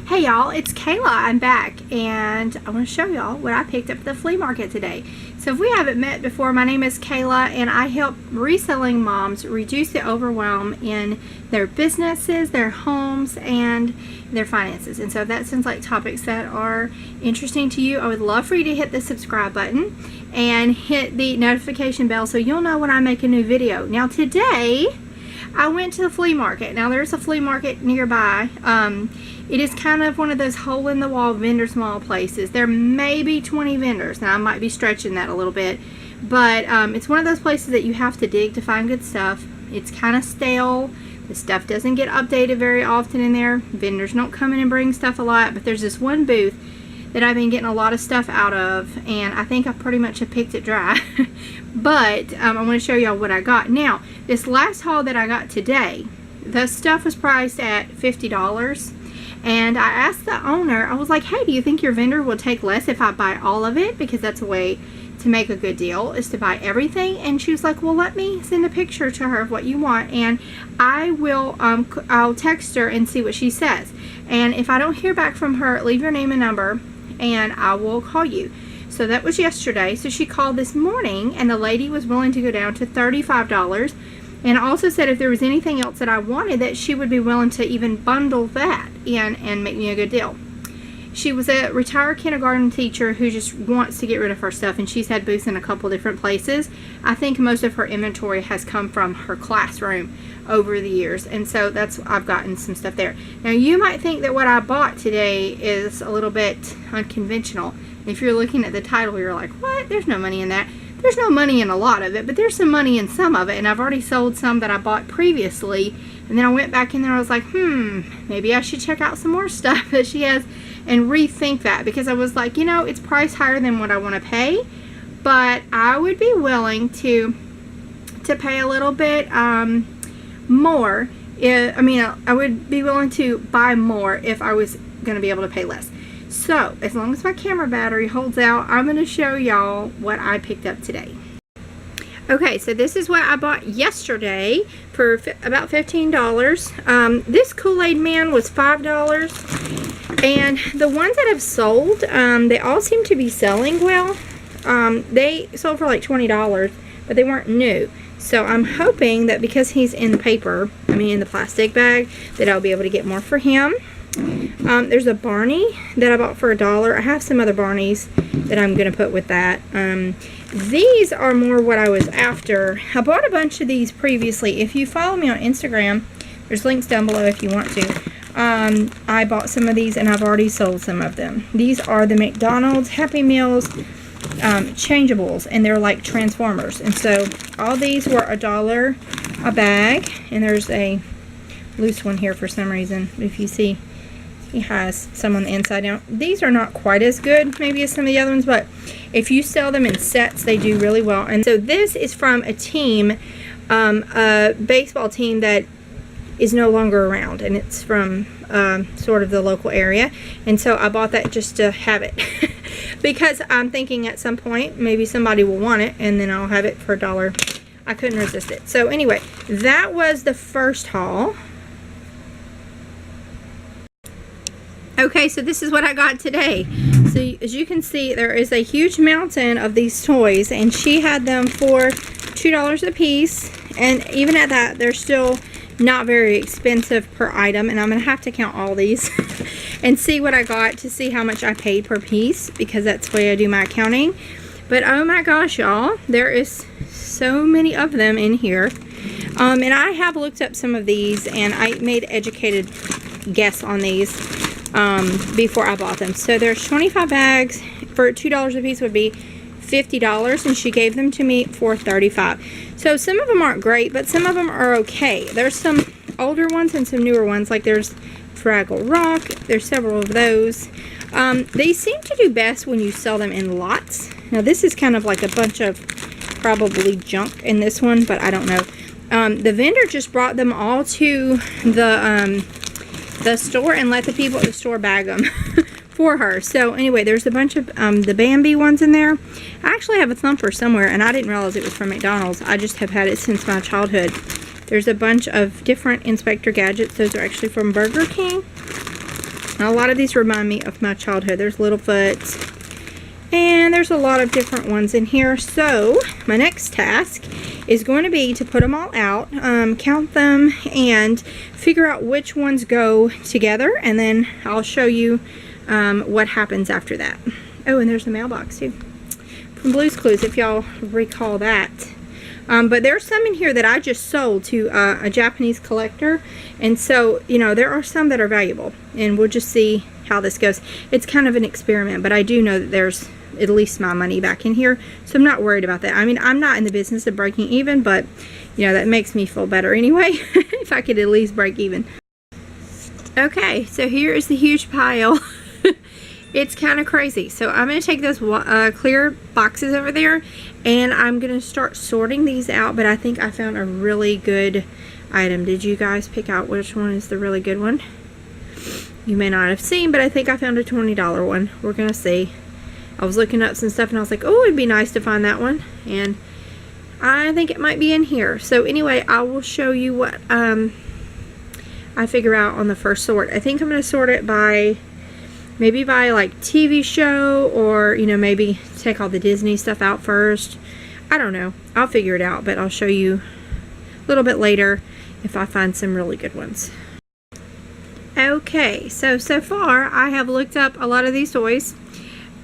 Hey y'all, it's Kayla. I'm back and I want to show y'all what I picked up at the flea market today. So if we haven't met before, my name is Kayla and I help reselling moms reduce the overwhelm in their businesses, their homes, and their finances. And so if that sounds like topics that are interesting to you, I would love for you to hit the subscribe button and hit the notification bell so you'll know when I make a new video. Now today, I went to the flea market. Now there's a flea market nearby. It is kind of one of those hole-in-the-wall vendor mall places. There may be 20 vendors. Now I might be stretching that a little bit, but it's one of those places that you have to dig to find good stuff. It's kind of stale. The stuff doesn't get updated very often in there. Vendors don't come in and bring stuff a lot, but there's this one booth that I've been getting a lot of stuff out of, and I think I pretty much have picked it dry. But I want to show y'all what I got. Now, this last haul that I got today, the stuff was priced at $50. And I asked the owner, I was like, hey, do you think your vendor will take less if I buy all of it? Because that's a way to make a good deal, is to buy everything. And she was like, well, let me send a picture to her of what you want, and I will I'll text her and see what she says. And if I don't hear back from her, leave your name and number and I will call you. So that was yesterday. So she called this morning and the lady was willing to go down to $35, and also said if there was anything else that I wanted, that she would be willing to even bundle that in and make me a good deal. She was a retired kindergarten teacher who just wants to get rid of her stuff, and she's had booths in a couple different places. I think most of her inventory has come from her classroom over the years, and so that's, I've gotten some stuff there. Now you might think that what I bought today is a little bit unconventional. If you're looking at the title, you're like, what? There's no money in that. There's no money in a lot of it, but there's some money in some of it, and I've already sold some that I bought previously, and then I went back in there and I was like, maybe I should check out some more stuff that she has and rethink that, because I was like, you know, it's priced higher than what I want to pay, but I would be willing to pay a little bit more. I would be willing to buy more if I was going to be able to pay less. So, as long as my camera battery holds out, I'm going to show y'all what I picked up today. Okay, so this is what I bought yesterday for about $15. This Kool-Aid Man was $5. And the ones that have sold, they all seem to be selling well. They sold for like $20, but they weren't new. So I'm hoping that because he's in the paper, in the plastic bag, that I'll be able to get more for him. There's a Barney that I bought for $1. I have some other Barneys that I'm going to put with that. These are more what I was after. I bought a bunch of these previously. If you follow me on Instagram, there's links down below if you want to. I bought some of these and I've already sold some of them. These are the McDonald's Happy Meals changeables, and they're like Transformers. And so all these were $1 a bag, and there's a loose one here for some reason. If you see, he has some on the inside. Now, these are not quite as good maybe as some of the other ones, but if you sell them in sets, they do really well. And so this is from a team, a baseball team that is no longer around, and it's from sort of the local area. And so I bought that just to have it because I'm thinking at some point maybe somebody will want it, and then I'll have it for $1. I couldn't resist it. So anyway, that was the first haul. Okay, so this is what I got today. So as you can see, there is a huge mountain of these toys, and she had them for $2 a piece, and even at that, they're still not very expensive per item. And I'm gonna have to count all these and see what I got to see how much I paid per piece, because that's the way I do my accounting. But oh my gosh, y'all, there is so many of them in here. And I have looked up some of these, and I made educated guess on these before I bought them. So there's 25 bags for $2 a piece would be $50, and she gave them to me for $35. So some of them aren't great, but some of them are okay. There's some older ones and some newer ones, like there's Fraggle Rock. There's several of those. They seem to do best when you sell them in lots. Now this is kind of like a bunch of probably junk in this one, but I don't know. The vendor just brought them all to the store and let the people at the store bag them for her. So anyway, there's a bunch of the Bambi ones in there. I actually have a Thumper somewhere, and I didn't realize it was from McDonald's. I just have had it since my childhood. There's a bunch of different Inspector Gadgets. Those are actually from Burger King. And a lot of these remind me of my childhood. There's Littlefoot. And there's a lot of different ones in here. So my next task is going to be to put them all out, count them, and figure out which ones go together. And then I'll show you what happens after that. Oh, and there's the mailbox too, from Blue's Clues, if y'all recall that. But there's some in here that I just sold to a Japanese collector. And so, you know, there are some that are valuable. And we'll just see how this goes. It's kind of an experiment, but I do know that there's at least my money back in here. So I'm not worried about that. I mean, I'm not in the business of breaking even, but, you know, that makes me feel better anyway. If I could at least break even. Okay, so here is the huge pile. It's kind of crazy. So I'm going to take those clear boxes over there, and I'm going to start sorting these out. But I think I found a really good item. Did you guys pick out which one is the really good one? You may not have seen, but I think I found a $20 one. We're going to see. I was looking up some stuff, and I was like, oh, it'd be nice to find that one. And I think it might be in here. So anyway, I will show you what I figure out on the first sort. I think I'm going to sort it by... maybe by like TV show, or, you know, maybe take all the Disney stuff out first. I don't know. I'll figure it out, but I'll show you a little bit later if I find some really good ones. Okay, so far I have looked up a lot of these toys.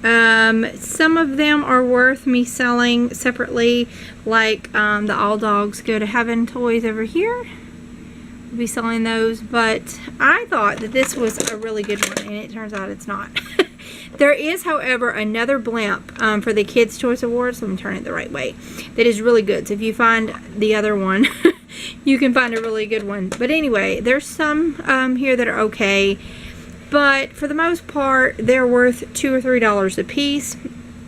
Some of them are worth me selling separately, like the All Dogs Go to Heaven toys over here. Be selling those, but I thought that this was a really good one, and it turns out it's not. There is, however, another blimp for the Kids' Choice Awards. Let me turn it the right way. That is really good. So if you find the other one, you can find a really good one. But anyway, there's some here that are okay, but for the most part, they're worth $2 or $3 a piece.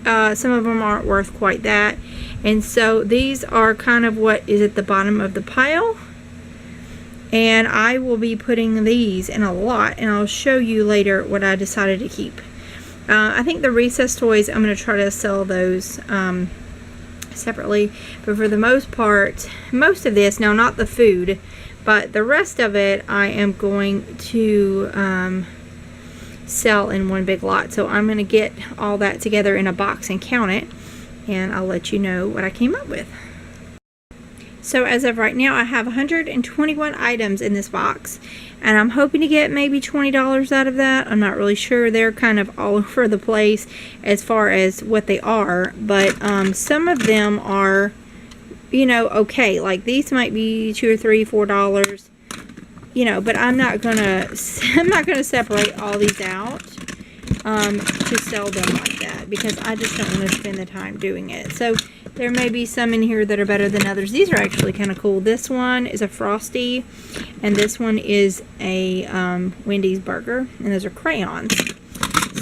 Some of them aren't worth quite that, and so these are kind of what is at the bottom of the pile. And I will be putting these in a lot, and I'll show you later what I decided to keep. I think the recess toys, I'm going to try to sell those separately. But for the most part, most of this, now not the food, but the rest of it, I am going to sell in one big lot. So I'm going to get all that together in a box and count it, and I'll let you know what I came up with. So as of right now, I have 121 items in this box, and I'm hoping to get maybe $20 out of that. I'm not really sure. They're kind of all over the place as far as what they are, but some of them are, you know, okay. Like these might be $2 or $3, $4, you know, but I'm not gonna separate all these out to sell them like that, because I just don't want to spend the time doing it. So there may be some in here that are better than others. These are actually kind of cool. This one is a Frosty, and this one is a Wendy's burger, and those are crayons.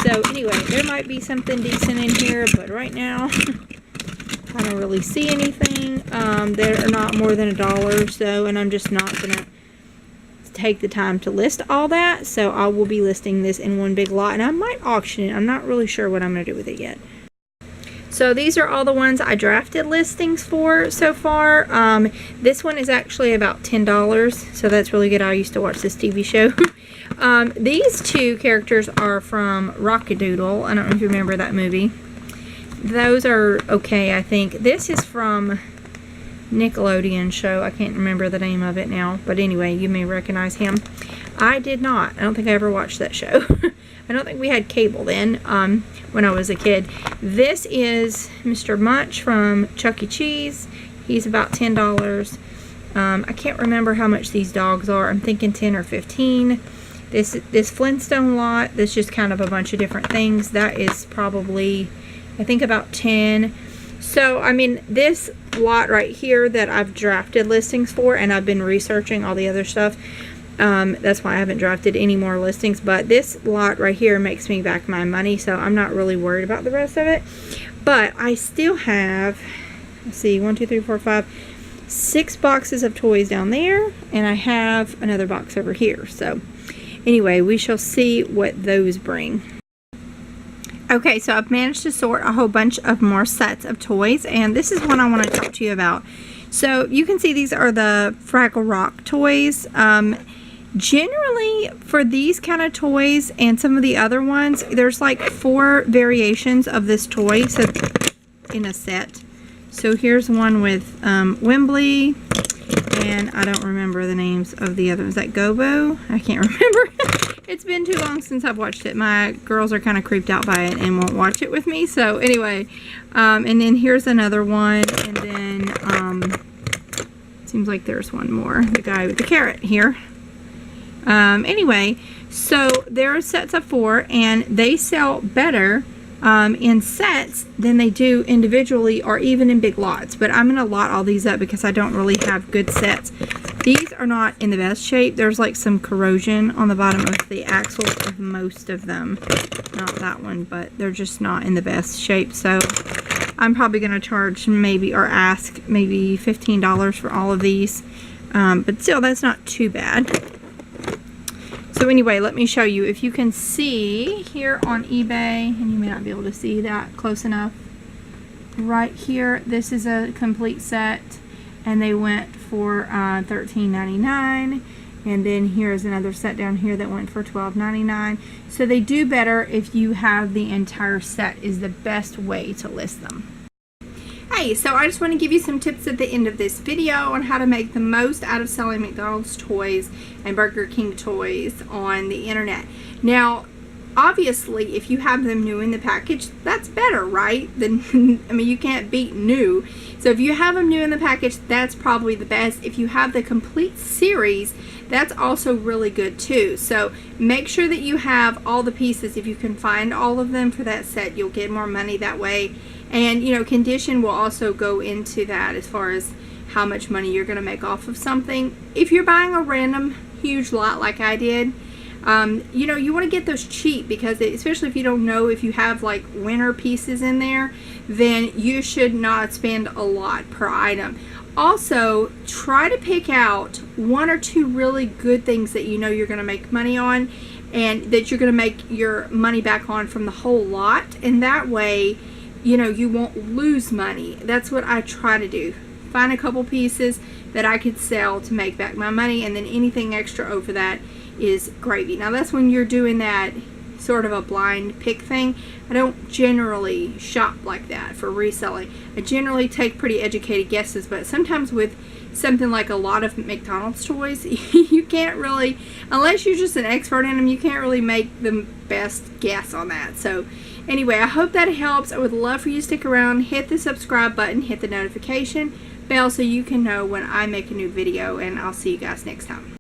So anyway, there might be something decent in here, but right now I don't really see anything. They're not more than $1 or so, and I'm just not gonna take the time to list all that. So I will be listing this in one big lot, and I might auction it. I'm not really sure what I'm gonna do with it yet. So these are all the ones I drafted listings for so far. This one is actually about $10, so that's really good. I used to watch this TV show. These two characters are from Rockadoodle. I don't know if you remember that movie. Those are okay, I think. This is from Nickelodeon show. I can't remember the name of it now, but anyway, you may recognize him. I did not. I don't think I ever watched that show. I don't think we had cable then when I was a kid. This is Mr. Munch from Chuck E. Cheese. He's about $10. I can't remember how much these dogs are. I'm thinking 10 or 15. This Flintstone lot, that's just kind of a bunch of different things. That is probably, I think, about 10. So, I mean, this lot right here that I've drafted listings for, and I've been researching all the other stuff. That's why I haven't drafted any more listings, but this lot right here makes me back my money, so I'm not really worried about the rest of it. But I still have, let's see, 1, 2, 3, 4, 5, 6 boxes of toys down there, and I have another box over here. So anyway, we shall see what those bring. Okay, so I've managed to sort a whole bunch of more sets of toys, and this is one I want to talk to you about. So you can see these are the Fraggle Rock toys. Generally, for these kind of toys and some of the other ones, there's like 4 variations of this toy so in a set. So here's one with Wembley, and I don't remember the names of the others. Is that Gobo? I can't remember. It's been too long since I've watched it. My girls are kind of creeped out by it and won't watch it with me. So anyway, and then here's another one, and then seems like there's one more. The guy with the carrot here. Anyway, so there are sets of 4, and they sell better in sets than they do individually or even in big lots. But I'm going to lot all these up because I don't really have good sets. These are not in the best shape. There's like some corrosion on the bottom of the axles of most of them. Not that one, but they're just not in the best shape. So I'm probably going to charge maybe, or ask maybe $15 for all of these. But still, that's not too bad. So anyway, let me show you. If you can see here on eBay, and you may not be able to see that close enough, right here, this is a complete set, and they went for $13.99. And then here's another set down here that went for $12.99. So they do better if you have the entire set, is the best way to list them. Hey, so I just want to give you some tips at the end of this video on how to make the most out of selling McDonald's toys and Burger King toys on the internet. Now, obviously, if you have them new in the package, that's better, right? Then, I mean, you can't beat new. So if you have them new in the package, that's probably the best. If you have the complete series, that's also really good too. So make sure that you have all the pieces. If you can find all of them for that set, you'll get more money that way. And, you know, condition will also go into that as far as how much money you're going to make off of something. If you're buying a random huge lot like I did, you know, you want to get those cheap because especially if you don't know if you have like winter pieces in there, then you should not spend a lot per item. Also, try to pick out 1 or 2 really good things that you know you're going to make money on and that you're going to make your money back on from the whole lot. And that way, you know, you won't lose money. That's what I try to do. Find a couple pieces that I could sell to make back my money, and then anything extra over that is gravy. Now that's when you're doing that sort of a blind pick thing. I don't generally shop like that for reselling. I generally take pretty educated guesses, but sometimes with something like a lot of McDonald's toys, you can't really, unless you're just an expert in them, you can't really make the best guess on that. So anyway, I hope that helps. I would love for you to stick around, hit the subscribe button, hit the notification bell so you can know when I make a new video, and I'll see you guys next time.